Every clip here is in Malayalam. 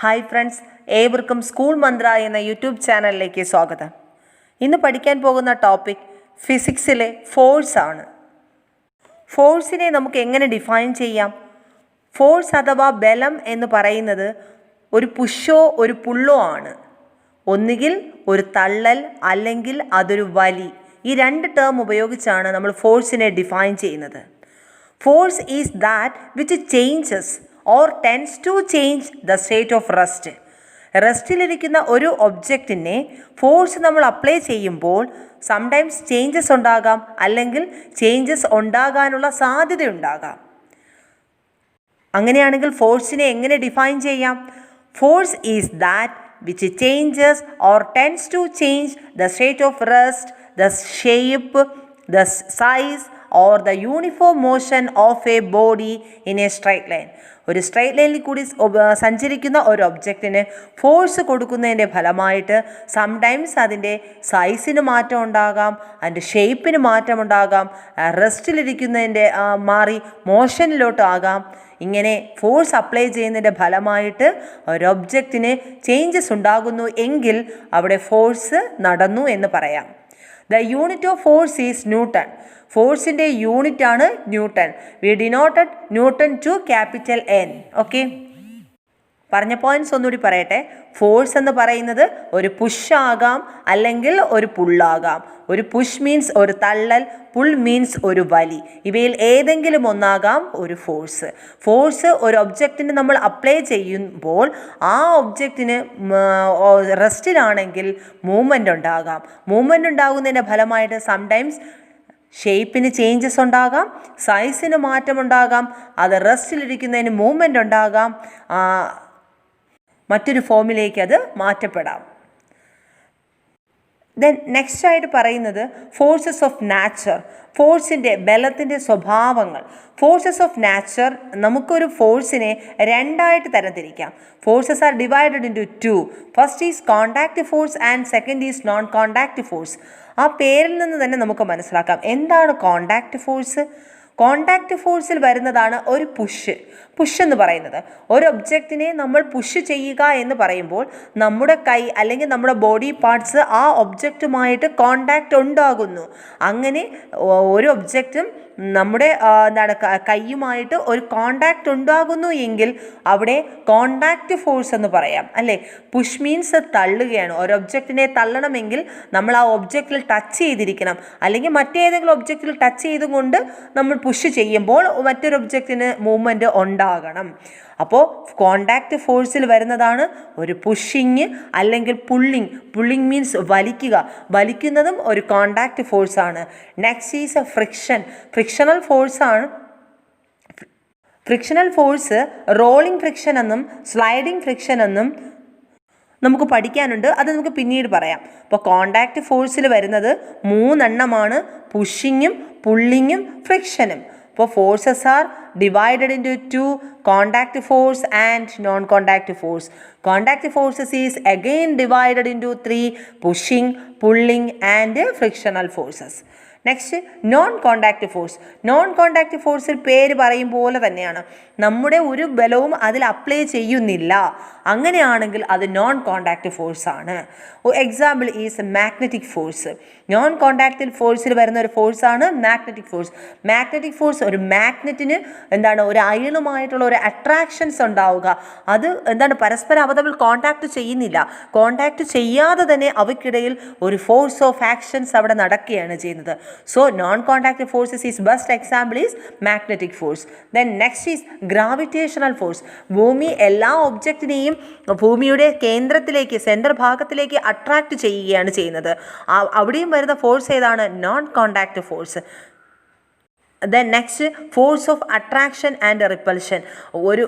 ഹായ് ഫ്രണ്ട്സ്, ഏവർക്കും സ്കൂൾ മന്ത്ര എന്ന യൂട്യൂബ് ചാനലിലേക്ക് സ്വാഗതം. ഇന്ന് പഠിക്കാൻ പോകുന്ന ടോപ്പിക് ഫിസിക്സിലെ ഫോഴ്സ് ആണ്. ഫോഴ്സിനെ നമുക്ക് എങ്ങനെ ഡിഫൈൻ ചെയ്യാം? ഫോഴ്സ് അഥവാ ബലം എന്ന് പറയുന്നത് ഒരു പുഷോ ഒരു പുള്ളോ ആണ്. ഒന്നുകിൽ ഒരു തള്ളൽ അല്ലെങ്കിൽ അതൊരു വലി. ഈ രണ്ട് ടേം ഉപയോഗിച്ചാണ് നമ്മൾ ഫോഴ്സിനെ ഡിഫൈൻ ചെയ്യുന്നത്. Force is that which changes or tends to change the state of rest. റെസ്റ്റിലിരിക്കുന്ന ഒരു ഒബ്ജക്റ്റിനെ ഫോഴ്സ് നമ്മൾ അപ്ലൈ ചെയ്യുമ്പോൾ സംടൈംസ് ചേഞ്ചസ് ഉണ്ടാകാം, അല്ലെങ്കിൽ ചേഞ്ചസ് ഉണ്ടാകാനുള്ള സാധ്യതയുണ്ടാകാം. അങ്ങനെയാണെങ്കിൽ ഫോഴ്സിനെ എങ്ങനെ ഡിഫൈൻ ചെയ്യാം? Force is that which changes or tends to change the state of rest, the shape, the size or the uniform motion of a body in a straight line. ഒരു സ്ട്രൈറ്റ് ലൈനിൽ കൂടി സഞ്ചരിക്കുന്ന ഒരു ഒബ്ജക്റ്റിന് ഫോഴ്സ് കൊടുക്കുന്നതിൻ്റെ ഫലമായിട്ട് സംടൈംസ് അതിൻ്റെ സൈസിന് മാറ്റം ഉണ്ടാകാം, അതിൻ്റെ ഷേപ്പിന് മാറ്റമുണ്ടാകാം, റെസ്റ്റിലിരിക്കുന്നതിൻ്റെ മാറി മോഷനിലോട്ടാകാം. ഇങ്ങനെ ഫോഴ്സ് അപ്ലൈ ചെയ്യുന്നതിൻ്റെ ഫലമായിട്ട് ഒരു ഒബ്ജക്റ്റിന് ചേഞ്ചസ് ഉണ്ടാകുന്നു എങ്കിൽ അവിടെ ഫോഴ്സ് നടന്നു എന്ന് പറയാം. The unit of force is Newton. ഫോഴ്സിൻ്റെ യൂണിറ്റ് ആണ് Newton. We denoted Newton to capital N. Okay, പറഞ്ഞ പോയിന്റ്സ് ഒന്നുകൂടി പറയട്ടെ. ഫോഴ്സ് എന്ന് പറയുന്നത് ഒരു പുഷ് ആകാം അല്ലെങ്കിൽ ഒരു പുള്ളാകാം. ഒരു പുഷ് മീൻസ് ഒരു തള്ളൽ, പുൾ മീൻസ് ഒരു വലി. ഇവയിൽ ഏതെങ്കിലും ഒന്നാകാം ഒരു ഫോഴ്സ്. ഫോഴ്സ് ഒരു ഒബ്ജക്റ്റിന് നമ്മൾ അപ്ലൈ ചെയ്യുമ്പോൾ ആ ഒബ്ജക്റ്റിന് റെസ്റ്റിലാണെങ്കിൽ മൂവ്മെൻ്റ് ഉണ്ടാകാം. മൂവ്മെൻ്റ് ഉണ്ടാകുന്നതിൻ്റെ ഫലമായിട്ട് സംടൈംസ് ഷേപ്പിന് ചേഞ്ചസ് ഉണ്ടാകാം, സൈസിന് മാറ്റമുണ്ടാകാം, അത് റെസ്റ്റിലിരിക്കുന്നതിന് മൂവ്മെൻ്റ് ഉണ്ടാകാം, മറ്റൊരു ഫോമിലേക്ക് അത് മാറ്റപ്പെടാം. ദെൻ നെക്സ്റ്റ് ആയിട്ട് പറയുന്നത് ഫോഴ്സസ് ഓഫ് നാച്ചർ. ഫോഴ്സിൻ്റെ ബലത്തിൻ്റെ സ്വഭാവങ്ങൾ. ഫോഴ്സസ് ഓഫ് നാച്ചർ, നമുക്കൊരു ഫോഴ്സിനെ രണ്ടായിട്ട് തരംതിരിക്കാം. Forces are divided into two. First is contact force and second is known contact force. ആ പേരിൽ നിന്ന് തന്നെ നമുക്ക് മനസ്സിലാക്കാം എന്താണ് കോണ്ടാക്റ്റ് ഫോഴ്സ്. കോണ്ടാക്റ്റ് ഫോഴ്സിൽ വരുന്നതാണ് ഒരു പുഷ് എന്ന് പറയുന്നത്. ഒരു ഒബ്ജക്റ്റിനെ നമ്മൾ പുഷ് ചെയ്യുക എന്ന് പറയുമ്പോൾ നമ്മുടെ കൈ അല്ലെങ്കിൽ നമ്മുടെ ബോഡി പാർട്സ് ആ ഒബ്ജക്റ്റുമായിട്ട് കോണ്ടാക്റ്റ് ഉണ്ടാകുന്നു. അങ്ങനെ ഒരു ഒബ്ജക്റ്റും നമ്മുടെ കൈയുമായിട്ട് ഒരു കോണ്ടാക്റ്റ് ഉണ്ടാകുന്നു എങ്കിൽ അവിടെ കോണ്ടാക്റ്റ് ഫോഴ്സ് എന്ന് പറയാം, അല്ലേ? പുഷ് മീൻസ് തള്ളുകയാണ്. ഒരു ഒബ്ജക്റ്റിനെ തള്ളണമെങ്കിൽ നമ്മൾ ആ ഒബ്ജക്റ്റിൽ ടച്ച് ചെയ്തിരിക്കണം, അല്ലെങ്കിൽ മറ്റേതെങ്കിലും ഒബ്ജക്റ്റിൽ ടച്ച് ചെയ്തുകൊണ്ട് നമ്മൾ പുഷ് ചെയ്യുമ്പോൾ മറ്റൊരു ഒബ്ജക്റ്റിന് മൂവ്മെൻറ്റ് ഉണ്ടാകണം. അപ്പോൾ കോണ്ടാക്റ്റ് ഫോഴ്സിൽ വരുന്നതാണ് ഒരു പുഷിങ് അല്ലെങ്കിൽ പുള്ളിങ് മീൻസ് വലിക്കുന്നതും ഒരു കോണ്ടാക്റ്റ് ഫോഴ്സാണ്. നെക്സ്റ്റ് ഈസ് ഫ്രിക്ഷണൽ ഫോഴ്സാണ്. ഫ്രിക്ഷണൽ ഫോഴ്സ് റോളിംഗ് ഫ്രിക്ഷൻ എന്നും സ്ലൈഡിംഗ് ഫ്രിക്ഷൻ എന്നും നമുക്ക് പഠിക്കാനുണ്ട്, അത് നമുക്ക് പിന്നീട് പറയാം. അപ്പോൾ കോണ്ടാക്റ്റ് ഫോഴ്സിൽ വരുന്നത് മൂന്നെണ്ണമാണ്: പുഷിങ്ങും, പുള്ളിങ്ങും, ഫ്രിക്ഷനും. അപ്പോൾ forces are divided into two: contact force and non-contact force. Contact forces is again divided into three: pushing, pulling and frictional forces. Next non contact force. Non contact ഫോഴ്സിൽ പേര് പറയും പോലെ തന്നെയാണ്, നമ്മുടെ ഒരു ബലവും അതിൽ അപ്ലൈ ചെയ്യുന്നില്ല. അങ്ങനെയാണെങ്കിൽ അത് നോൺ കോണ്ടാക്റ്റ് ഫോഴ്സ് ആണ്. Example is magnetic force. Non contact ഫോഴ്സിൽ വരുന്ന ഒരു ഫോഴ്സാണ് മാഗ്നറ്റിക് ഫോഴ്സ്. മാഗ്നറ്റിക് ഫോഴ്സ് ഒരു മാഗ്നറ്റിന് ഒരു അയണുമായിട്ടുള്ള ഒരു അട്രാക്ഷൻസ് ഉണ്ടാവുക. അത് പരസ്പരം അവ തമ്മിൽ കോണ്ടാക്ട് ചെയ്യുന്നില്ല. കോണ്ടാക്ട് ചെയ്യാതെ തന്നെ അവയ്ക്കിടയിൽ ഒരു ഫോഴ്സ് ഓഫ് ആക്ഷൻസ് അവിടെ നടക്കുകയാണ് ചെയ്യുന്നത്. So non-contact forces is best example is magnetic force. Then next is gravitational force. ഭൂമി എല്ലാ ഒബ്ജക്റ്റിനെയും ഭൂമിയുടെ കേന്ദ്രത്തിലേക്ക്, സെൻട്രൽ ഭാഗത്തിലേക്ക് അട്രാക്റ്റ് ചെയ്യുകയാണ് ചെയ്യുന്നത്. അവിടെയും വരുന്ന ഫോഴ്സ് ഏതാണ്? Non contact force. Then next force of attraction and repulsion. ഒരു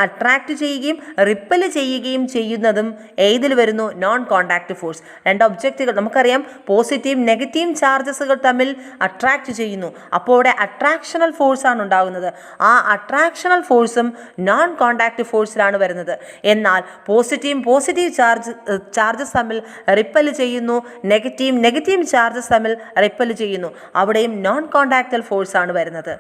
അട്രാക്റ്റ് ചെയ്യുകയും റിപ്പൽ ചെയ്യുകയും ചെയ്യുന്നതും ഏതിൽ വരുന്നു? Non contact force. രണ്ട് ഒബ്ജക്റ്റുകൾ നമുക്കറിയാം, പോസിറ്റീവ് നെഗറ്റീവ് ചാർജസുകൾ തമ്മിൽ അട്രാക്റ്റ് ചെയ്യുന്നു. അപ്പോൾ അവിടെ അട്രാക്ഷണൽ ഫോഴ്സാണ് ഉണ്ടാകുന്നത്. ആ അട്രാക്ഷണൽ ഫോഴ്സും നോൺ കോണ്ടാക്റ്റ് ഫോഴ്സിലാണ് വരുന്നത്. എന്നാൽ പോസിറ്റീവ് ചാർജസ് തമ്മിൽ റിപ്പൽ ചെയ്യുന്നു, നെഗറ്റീവ് ചാർജസ് തമ്മിൽ റിപ്പൽ ചെയ്യുന്നു. അവിടെയും നോൺ കോണ്ടാക്റ്റൽ ഫോഴ്സാണ് ആണ് വരുന്നത്.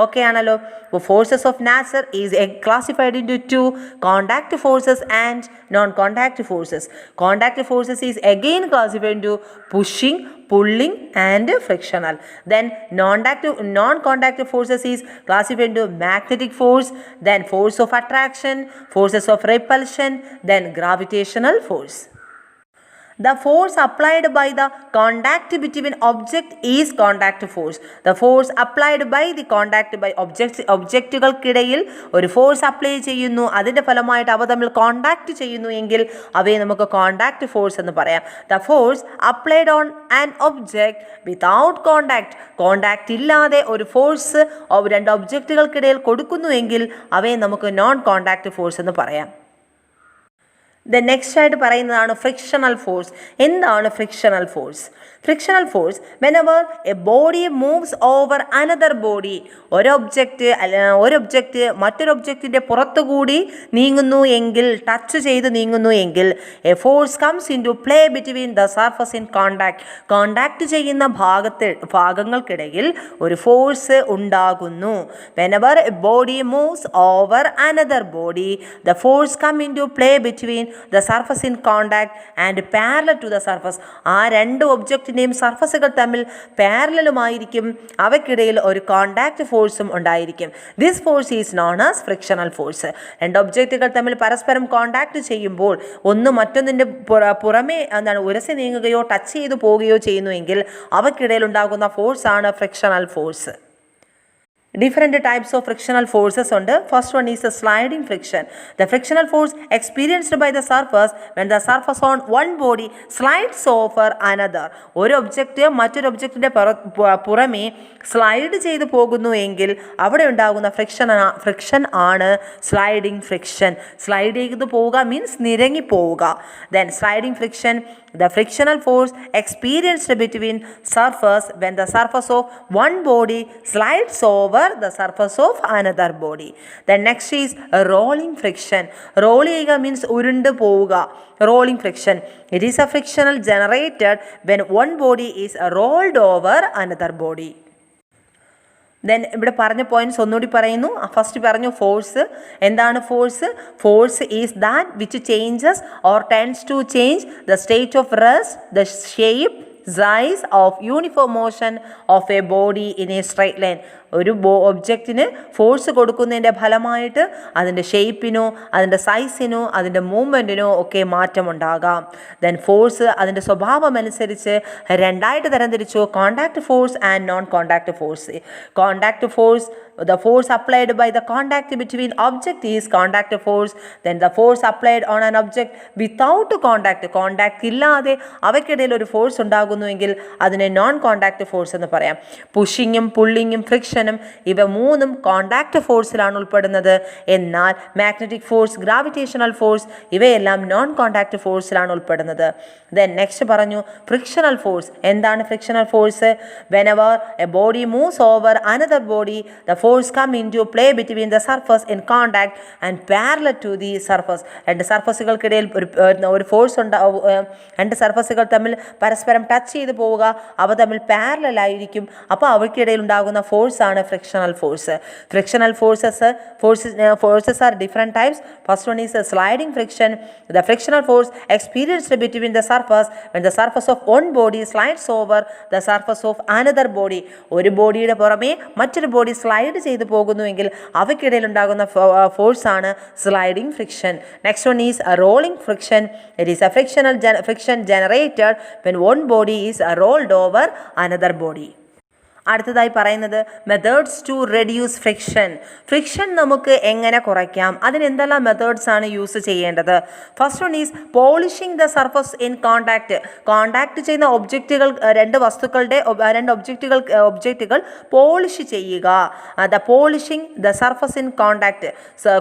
ഓക്കെ ആണല്ലോ. അപ്പോൾ forces of nature is classified into 2 contact forces and non contact forces. Contact forces is again classified into pushing, pulling and frictional. Then non-conductive forces is classified into magnetic force, then force of attraction, forces of repulsion, then gravitational force. The force applied by the contact between object is contact force. The force applied by the contact by ഒബ്ജക്റ്റുകൾക്കിടയിൽ ഒരു ഫോഴ്സ് അപ്ലൈ ചെയ്യുന്നു, അതിൻ്റെ ഫലമായിട്ട് അവ തമ്മിൽ കോണ്ടാക്ട് ചെയ്യുന്നു എങ്കിൽ അവയെ നമുക്ക് കോണ്ടാക്ട് ഫോഴ്സ് എന്ന് പറയാം. The force applied on an object without contact ഇല്ലാതെ ഒരു ഫോഴ്സ് രണ്ട് ഒബ്ജക്റ്റുകൾക്കിടയിൽ കൊടുക്കുന്നുവെങ്കിൽ അവയെ നമുക്ക് നോൺ കോണ്ടാക്ട് ഫോഴ്സ് എന്ന് പറയാം. നെക്സ്റ്റ് ആയിട്ട് പറയുന്നതാണ് ഫ്രിക്ഷണൽ ഫോഴ്സ്. എന്താണ് frictional force? Frictional force whenever a body moves over another body, ഒരു ഒബ്ജക്റ്റ് മറ്റൊരു ഒബ്ജക്റ്റിൻ്റെ പുറത്തുകൂടി നീങ്ങുന്നു എങ്കിൽ, ടച്ച് ചെയ്ത് നീങ്ങുന്നു എങ്കിൽ, a force comes into play between the surface in contact ചെയ്യുന്ന ഭാഗങ്ങൾക്കിടയിൽ ഒരു ഫോഴ്സ് ഉണ്ടാകുന്നു. Whenever a body moves over another body the force come into play between the surface in contact and parallel to the surface. ആ രണ്ട് ഒബ്ജക്റ്റിൻ്റെയും സർഫസുകൾ തമ്മിൽ പാരലലുമായിരിക്കും, അവയ്ക്കിടയിൽ ഒരു കോണ്ടാക്ട് ഫോഴ്സും ഉണ്ടായിരിക്കും. This force is known as frictional force. രണ്ട് ഒബ്ജക്റ്റുകൾ തമ്മിൽ പരസ്പരം കോണ്ടാക്ട് ചെയ്യുമ്പോൾ ഒന്ന് മറ്റൊന്നിൻ്റെ പുറമേ ഉരസി നീങ്ങുകയോ ടച്ച് ചെയ്തു പോവുകയോ ചെയ്യുന്നുവെങ്കിൽ അവയ്ക്കിടയിൽ ഉണ്ടാകുന്ന ഫോഴ്സാണ് frictional force. Different types of frictional forces ഉണ്ട്. First one is the sliding friction. The frictional force experienced by the surface when the surface on one body slides over another. ഒരു ഒബ്ജക്റ്റ് മറ്റൊരു ഒബ്ജക്റ്റിൻ്റെ പുറമേ സ്ലൈഡ് ചെയ്ത് പോകുന്നു എങ്കിൽ അവിടെ ഉണ്ടാകുന്ന ഫ്രിക്ഷൻ ആണ് സ്ലൈഡിംഗ് ഫ്രിക്ഷൻ. സ്ലൈഡ് ചെയ്ത് പോവുക മീൻസ് നിരങ്ങി പോവുക. Then sliding friction, the frictional force experienced between surface when the surface of one body slides over the surface of another body. Then next is rolling friction. Roll ചെയ്യുക means ഉരുണ്ട് പോവുക. Rolling friction, it is a frictional generated when one body is rolled over another body. Then ഇവിടെ പറഞ്ഞ പോയിന്റ്സ് ഒന്നുകൂടി പറയുന്നു. ഫസ്റ്റ് പറഞ്ഞു ഫോഴ്സ്. എന്താണ് force? Force is that which changes or tends to change the state of rest, the shape, size of uniform motion of a body in a straight line. ഒരു ഒബ്ജക്റ്റിന് ഫോഴ്സ് കൊടുക്കുന്നതിൻ്റെ ഫലമായിട്ട് അതിൻ്റെ ഷേപ്പിനോ അതിൻ്റെ സൈസിനോ അതിൻ്റെ മൂവ്മെൻറ്റിനോ ഒക്കെ മാറ്റമുണ്ടാകാം. ദെൻ ഫോഴ്സ് അതിൻ്റെ സ്വഭാവം അനുസരിച്ച് രണ്ടായിട്ട് തരംതിരിച്ചു: contact force and non contact force. Contact force, the force applied by the contact between object is contact force. Then the force applied on an object without contact ഇല്ലാതെ അവയ്ക്കിടയിൽ ഒരു ഫോഴ്സ് ഉണ്ടാകുന്നുവെങ്കിൽ അതിനെ നോൺ കോണ്ടാക്ട് ഫോഴ്സ് എന്ന് പറയാം. പുഷിങ്ങും പുള്ളിങ്ങും ഫ്രിക്ഷനും ഇവ മൂന്നും കോണ്ടാക്ട് ഫോഴ്സിലാണ് ഉൾപ്പെടുന്നത്. എന്നാൽ മാഗ്നറ്റിക് ഫോഴ്സ്, ഗ്രാവിറ്റേഷണൽ ഫോഴ്സ് ഇവയെല്ലാം നോൺ കോണ്ടാക്ട് ഫോഴ്സിലാണ് ഉൾപ്പെടുന്നത്. ദെൻ നെക്സ്റ്റ് പറഞ്ഞു ഫ്രിക്ഷണൽ ഫോഴ്സ്. എന്താണ് frictional force? whenever a body moves over another body the force come into play between the surface in contact and parallel to the surface. രണ്ട് സർഫസുകൾക്കിടയിൽ ഒരു ഫോഴ്സ് ഉണ്ടാവും. രണ്ട് സർഫസുകൾ തമ്മിൽ പരസ്പരം ടച്ച് ചെയ്ത് പോവുക, അവ തമ്മിൽ പാരലൽ ആയിരിക്കും. അപ്പോൾ അവയ്ക്കിടയിൽ ഉണ്ടാകുന്ന ഫോഴ്സാണ് frictional force. Frictional forces are different types. First one is sliding friction. The frictional force experienced between the surface when the surface of one body slides over the surface of another body. ഒരു ബോഡിയുടെ പുറമേ മറ്റൊരു ബോഡി സ്ലൈഡ് ചെയ്ത് പോകുന്നുവെങ്കിൽ അവയ്ക്കിടയിൽ ഉണ്ടാകുന്ന ഫോഴ്സാണ് sliding friction. Next one is rolling friction. It is a friction generated when one body is rolled over another body. അടുത്തതായി പറയുന്നത് methods to reduce friction. Friction നമുക്ക് എങ്ങനെ കുറയ്ക്കാം, അതിന് എന്തെല്ലാം മെത്തേഡ്സ് ആണ് യൂസ് ചെയ്യേണ്ടത്? First one is polishing the surface in contact ചെയ്യുന്ന രണ്ട് ഒബ്ജക്റ്റുകൾ പോളിഷ് ചെയ്യുക. The polishing the surface in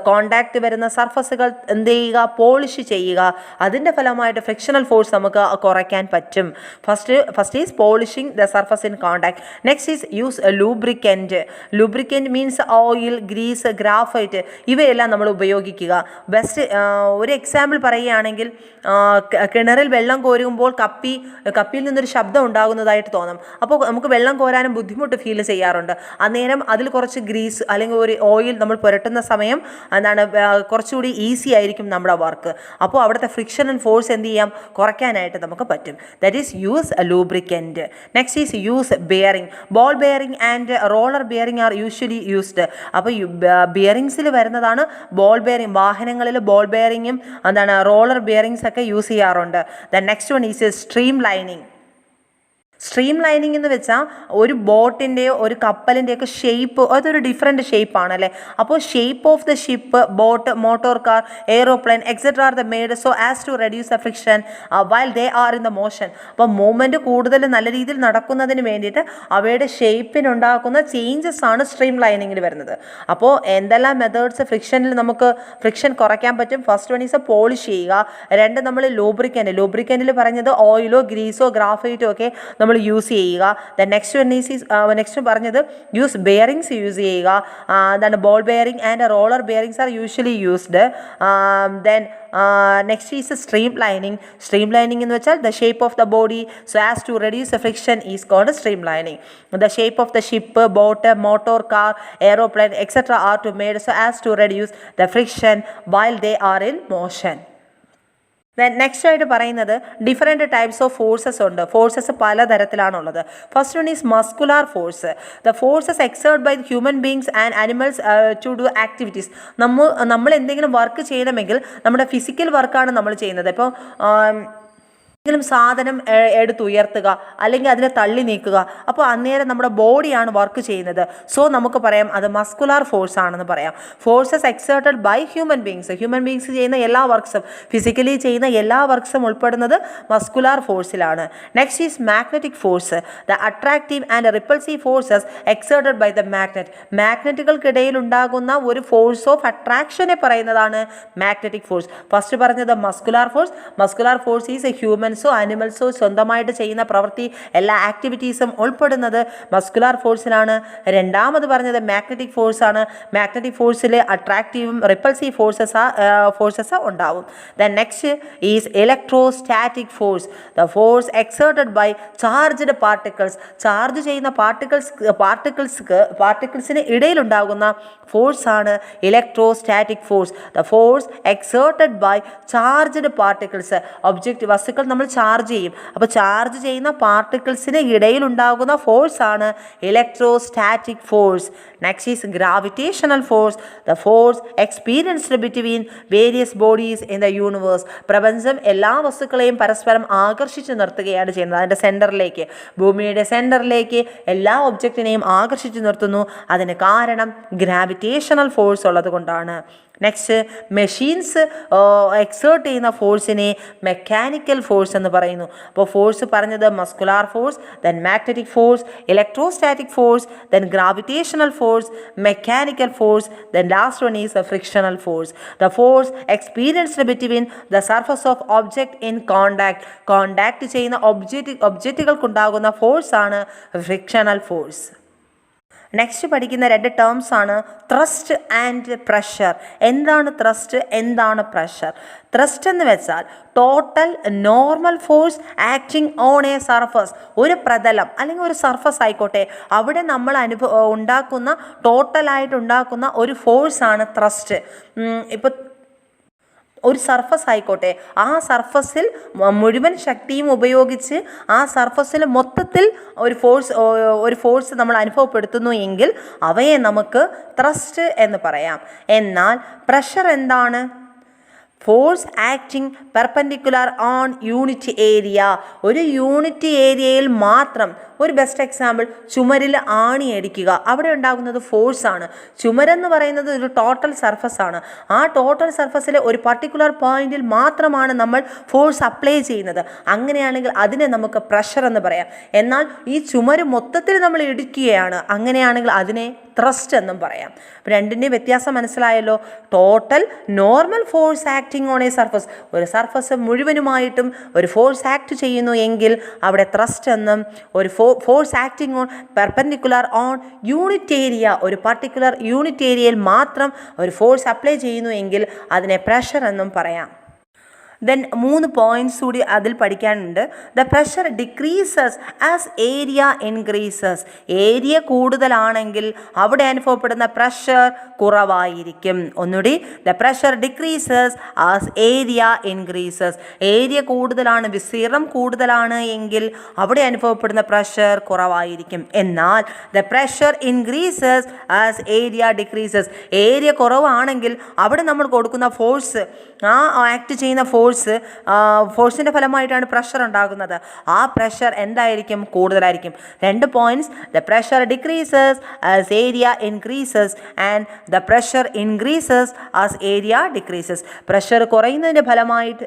contact വരുന്ന സർഫസുകൾ എന്ത് ചെയ്യുക? പോളിഷ് ചെയ്യുക. അതിൻ്റെ ഫലമായിട്ട് ഫ്രിക്ഷണൽ ഫോഴ്സ് നമുക്ക് കുറയ്ക്കാൻ പറ്റും. First is polishing the surface in contact. Next next is use lubricant. Lubricant means oil, grease, graphite ഇവയെല്ലാം നമ്മൾ ഉപയോഗിക്കുക. ബെസ്റ്റ് ഒരു എക്സാമ്പിൾ പറയുകയാണെങ്കിൽ കിണറിൽ വെള്ളം കോരുമ്പോൾ കപ്പിയിൽ നിന്നൊരു ശബ്ദം ഉണ്ടാകുന്നതായിട്ട് തോന്നും. അപ്പോൾ നമുക്ക് വെള്ളം കോരാനും ബുദ്ധിമുട്ട് ഫീൽ ചെയ്യാറുണ്ട്. അന്നേരം അതിൽ കുറച്ച് ഗ്രീസ് അല്ലെങ്കിൽ ഒരു ഓയിൽ നമ്മൾ പുരട്ടുന്ന സമയം കുറച്ചുകൂടി ഈസി ആയിരിക്കും നമ്മുടെ വർക്ക്. അപ്പോൾ അവിടുത്തെ ഫ്രിക്ഷൻ ആൻഡ് ഫോഴ്സ് എന്ത് ചെയ്യാം, കുറയ്ക്കാനായിട്ട് നമുക്ക് പറ്റും. That is use lubricant. Next is use bearing. Ball bearing and roller bearing R usually used. അപ്പോൾ ബിയറിങ്സിൽ വരുന്നതാണ് ബോൾ ബെയറിംഗ്. വാഹനങ്ങളിൽ ബോൾ ബെയറിങ്ങും റോളർ ബെയറിങ്സ് ഒക്കെ യൂസ് ചെയ്യാറുണ്ട്. The next one is stream lining. Stream lining എന്ന് വെച്ചാൽ ഒരു ബോട്ടിൻ്റെയോ ഒരു കപ്പലിൻ്റെയൊക്കെ ഷേപ്പ് അതൊരു ഡിഫറെൻറ്റ് ഷേപ്പാണ് അല്ലേ. അപ്പോൾ shape of the ship, boat, motor car, aeroplane etcetera are the made so as to reduce the friction while they are in the motion. അപ്പോൾ മൂവ്മെൻറ്റ് കൂടുതൽ നല്ല രീതിയിൽ നടക്കുന്നതിന് വേണ്ടിയിട്ട് അവയുടെ ഷേപ്പിനുണ്ടാക്കുന്ന ചേഞ്ചസ് ആണ് സ്ട്രീം ലൈനിങ്ങിൽ വരുന്നത്. അപ്പോൾ എന്തെല്ലാം മെത്തേഡ്സ് ഫ്രിക്ഷൻ കുറയ്ക്കാൻ പറ്റും? ഫസ്റ്റ് വൺ ഈസ് പോളിഷ് ചെയ്യുക. രണ്ട് നമ്മൾ ലൂബ്രിക്കൻറ്റിൽ പറഞ്ഞത് ഓയിലോ ഗ്രീസോ ഗ്രാഫൈറ്റോ ഒക്കെ നമ്മൾ യൂസ് ചെയ്യുക. ദെൻ നെക്സ്റ്റ് പറഞ്ഞത് യൂസ് ബെയറിങ്സ് യൂസ് ചെയ്യുക. Ball bearing and roller bearings are usually used. Then next is stream lining. Stream lining എന്ന് വെച്ചാൽ the shape of the body so as to reduce the friction is called stream lining. The shape of the ship, boat, motor car, aeroplane etcetera are to made so as to reduce the friction while they are in motion. Next ആയിട്ട് പറയുന്നത് ഡിഫറെൻറ്റ് ടൈപ്സ് ഓഫ് ഫോഴ്സസ് ഉണ്ട്. ഫോഴ്സസ് പലതരത്തിലാണുള്ളത്. First one is muscular force. The forces exert by human beings and animals to do activities. നമ്മൾ എന്തെങ്കിലും വർക്ക് ചെയ്യണമെങ്കിൽ നമ്മുടെ ഫിസിക്കൽ വർക്കാണ് നമ്മൾ ചെയ്യുന്നത്. ഇപ്പോൾ സാധനം എടുത്തുയർത്തുക അല്ലെങ്കിൽ അതിനെ തള്ളി നീക്കുക. അപ്പോൾ അന്നേരം നമ്മുടെ ബോഡിയാണ് വർക്ക് ചെയ്യുന്നത്. സോ നമുക്ക് പറയാം അത് മസ്കുലാർ ഫോഴ്സ് ആണെന്ന് പറയാം. Forces exerted by human beings ചെയ്യുന്ന എല്ലാ വർക്ക്സും, ഫിസിക്കലി ചെയ്യുന്ന എല്ലാ വർക്ക്സും ഉൾപ്പെടുന്നത് മസ്കുലാർ ഫോഴ്സിലാണ്. Next is magnetic force. The attractive and repulsive forces exerted by the magnet. മാഗ്നറ്റുകൾക്കിടയിൽ ഉണ്ടാകുന്ന ഒരു ഫോഴ്സ് ഓഫ് അട്രാക്ഷനെ പറയുന്നതാണ് മാഗ്നറ്റിക് ഫോഴ്സ്. ഫസ്റ്റ് പറഞ്ഞത് മസ്കുലാർ ഫോഴ്സ് ഈസ് എ ഹ്യൂമൻസോ അനിമൽസോ സ്വന്തമായിട്ട് ചെയ്യുന്ന പ്രവൃത്തി എല്ലാ ആക്ടിവിറ്റീസും ഉൾപ്പെടുന്നത് മസ്കുലാർ ഫോഴ്സിലാണ്. രണ്ടാമത് പറഞ്ഞത് മാഗ്നറ്റിക് ഫോഴ്സ് ആണ്. മാഗ്നറ്റിക് ഫോഴ്സിൽ അട്രാക്റ്റീവും റിപ്പൾസീവ് ഫോഴ്സസ് ഉണ്ടാവും. Then next is electrostatic force. The force exerted by charged particles. Charge ചെയ്യുന്ന പാർട്ടിക്കിൾസിന് ഇടയിലുണ്ടാകുന്ന ഫോഴ്സാണ് electrostatic force. The force exerted by charged particles. വസ്തുക്കൾ നമ്മൾ ചാർജ് ചെയ്യും. അപ്പോൾ ചാർജ് ചെയ്യുന്ന പാർട്ടിക്കിൾസിന് ഇടയിലുണ്ടാകുന്ന ഫോഴ്സാണ് electrostatic force. Next is gravitational force. The force experienced between various bodies in the universe. പ്രപഞ്ചം എല്ലാ വസ്തുക്കളെയും പരസ്പരം ആകർഷിച്ച് നിർത്തുകയാണ് ചെയ്യുന്നത്. അതിൻ്റെ സെൻറ്ററിലേക്ക്, ഭൂമിയുടെ സെൻറ്ററിലേക്ക് എല്ലാ ഒബ്ജക്റ്റിനെയും ആകർഷിച്ച് നിർത്തുന്നു. അതിന് കാരണം ഗ്രാവിറ്റേഷണൽ ഫോഴ്സ് ഉള്ളത് കൊണ്ടാണ്. നെക്സ്റ്റ് മെഷീൻസ് എക്സേർട്ട് ചെയ്യുന്ന ഫോഴ്സിനെ മെക്കാനിക്കൽ ഫോഴ്സ് എന്ന് പറയുന്നു. അപ്പോൾ ഫോഴ്സ് പറഞ്ഞത് muscular force, then magnetic force, electrostatic force, then gravitational force, mechanical force, then last one is frictional force. The force experienced between the surface of object in contact ചെയ്യുന്ന ഒബ്ജക്റ്റുകൾക്കുണ്ടാകുന്ന ഫോഴ്സാണ് ഫ്രിക്ഷണൽ ഫോഴ്സ്. നെക്സ്റ്റ് പഠിക്കുന്ന രണ്ട് ടേംസ് ആണ് ത്രസ്റ്റ് ആൻഡ് പ്രഷർ. എന്താണ് ത്രസ്റ്റ്, എന്താണ് പ്രഷർ? ത്രസ്റ്റ് എന്ന് വെച്ചാൽ total normal force acting on A surface. ഒരു പ്രതലം അല്ലെങ്കിൽ ഒരു സർഫസ് ആയിക്കോട്ടെ, അവിടെ നമ്മൾ ഉണ്ടാക്കുന്ന ടോട്ടലായിട്ട് ഉണ്ടാക്കുന്ന ഒരു ഫോഴ്സാണ് ത്രസ്റ്റ്. ഇപ്പോൾ ഒരു സർഫസ് ആയിക്കോട്ടെ, ആ സർഫസിൽ മുഴുവൻ ശക്തിയും ഉപയോഗിച്ച് ആ സർഫസിൽ മൊത്തത്തിൽ ഒരു ഫോഴ്സ് നമ്മൾ അനുഭവപ്പെടുത്തുന്നു എങ്കിൽ അവയെ നമുക്ക് ത്രസ്റ്റ് എന്ന് പറയാം. എന്നാൽ പ്രഷർ എന്താണ്? Force acting perpendicular on unit area. ഒരു യൂണിറ്റ് ഏരിയയിൽ മാത്രം. ഒരു ബെസ്റ്റ് എക്സാമ്പിൾ, ചുമരിൽ ആണി അടിക്കുക, അവിടെ ഉണ്ടാകുന്നത് ഫോഴ്സാണ്. ചുമരെന്ന് പറയുന്നത് ഒരു ടോട്ടൽ സർഫസ് ആണ്. ആ ടോട്ടൽ സർഫസിലെ ഒരു പർട്ടിക്കുലർ പോയിന്റിൽ മാത്രമാണ് നമ്മൾ ഫോഴ്സ് അപ്ലൈ ചെയ്യുന്നത്. അങ്ങനെയാണെങ്കിൽ അതിനെ നമുക്ക് പ്രഷർ എന്ന് പറയാം. എന്നാൽ ഈ ചുമര് മൊത്തത്തിൽ നമ്മൾ ഇടിക്കുകയാണ്, അങ്ങനെയാണെങ്കിൽ അതിനെ ത്രസ്റ്റ് എന്നും പറയാം. രണ്ടിൻ്റെ വ്യത്യാസം മനസ്സിലായല്ലോ. Total normal force acting on A surface, ഒരു സർഫസ് മുഴുവനുമായിട്ടും ഒരു ഫോഴ്സ് ആക്ട് ചെയ്യുന്നു എങ്കിൽ അവിടെ ത്രസ്റ്റ് എന്നും, ഒരു force acting on perpendicular on unit area, ഒരു പർട്ടിക്കുലർ യൂണിറ്റ് ഏരിയയിൽ മാത്രം ഒരു ഫോഴ്സ് അപ്ലൈ ചെയ്യുന്നു എങ്കിൽ അതിനെ പ്രഷർ എന്നും പറയാം. ദെൻ 3 പോയിൻറ്റ്സ് കൂടി അതിൽ പഠിക്കാനുണ്ട്. The pressure decreases as area increases. Area കൂടുതലാണെങ്കിൽ അവിടെ അനുഭവപ്പെടുന്ന പ്രഷർ കുറവായിരിക്കും. ഒന്നുകൂടി, the pressure decreases as area increases. Area കൂടുതലാണ്, വിസ്തീർണം കൂടുതലാണ് എങ്കിൽ അവിടെ അനുഭവപ്പെടുന്ന പ്രഷർ കുറവായിരിക്കും. എന്നാൽ the pressure increases as area decreases. Area കുറവാണെങ്കിൽ അവിടെ നമ്മൾ കൊടുക്കുന്ന ഫോഴ്സ്, ആ ആക്ട് ചെയ്യുന്ന ഫോഴ്സിൻ്റെ ഫലമായിട്ടാണ് പ്രഷർ ഉണ്ടാകുന്നത്. ആ പ്രഷർ എന്തായിരിക്കും? കൂടുതലായിരിക്കും. 2 points, the pressure decreases as area increases and the pressure increases as area decreases. Pressure കുറയുന്നതിൻ്റെ ഫലമായിട്ട്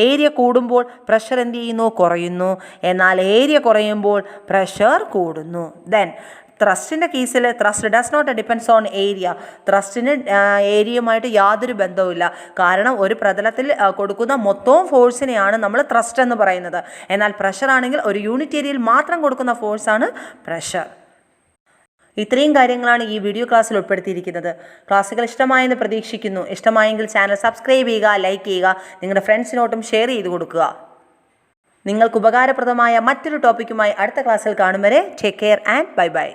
ഏരിയ കൂടുമ്പോൾ പ്രഷർ എന്ത് ചെയ്യുന്നു? കുറയുന്നു. എന്നാൽ ഏരിയ കുറയുമ്പോൾ പ്രഷർ കൂടുന്നു. ദെൻ ത്രസ്റ്റിൻ്റെ case thrust does not depends on area. ത്രസ്റ്റിന് ഏരിയയുമായിട്ട് യാതൊരു ബന്ധവുമില്ല. കാരണം ഒരു പ്രതലത്തിൽ കൊടുക്കുന്ന മൊത്തവും ഫോഴ്സിനെയാണ് നമ്മൾ ത്രസ്റ്റ് എന്ന് പറയുന്നത്. എന്നാൽ പ്രഷർ ആണെങ്കിൽ ഒരു യൂണിറ്റ് ഏരിയയിൽ മാത്രം കൊടുക്കുന്ന ഫോഴ്സാണ് പ്രഷർ. ഇത്രയും കാര്യങ്ങളാണ് ഈ വീഡിയോ ക്ലാസ്സിൽ ഉൾപ്പെടുത്തിയിരിക്കുന്നത്. ക്ലാസ്സുകൾ ഇഷ്ടമായെന്ന് പ്രതീക്ഷിക്കുന്നു. ഇഷ്ടമായെങ്കിൽ ചാനൽ സബ്സ്ക്രൈബ് ചെയ്യുക, ലൈക്ക് ചെയ്യുക, നിങ്ങളുടെ ഫ്രണ്ട്സിനോട്ടും ഷെയർ ചെയ്ത് കൊടുക്കുക. നിങ്ങൾക്ക് ഉപകാരപ്രദമായ മറ്റൊരു ടോപ്പിക്കുമായി അടുത്ത ക്ലാസ്സിൽ കാണും വരെ take care and bye bye.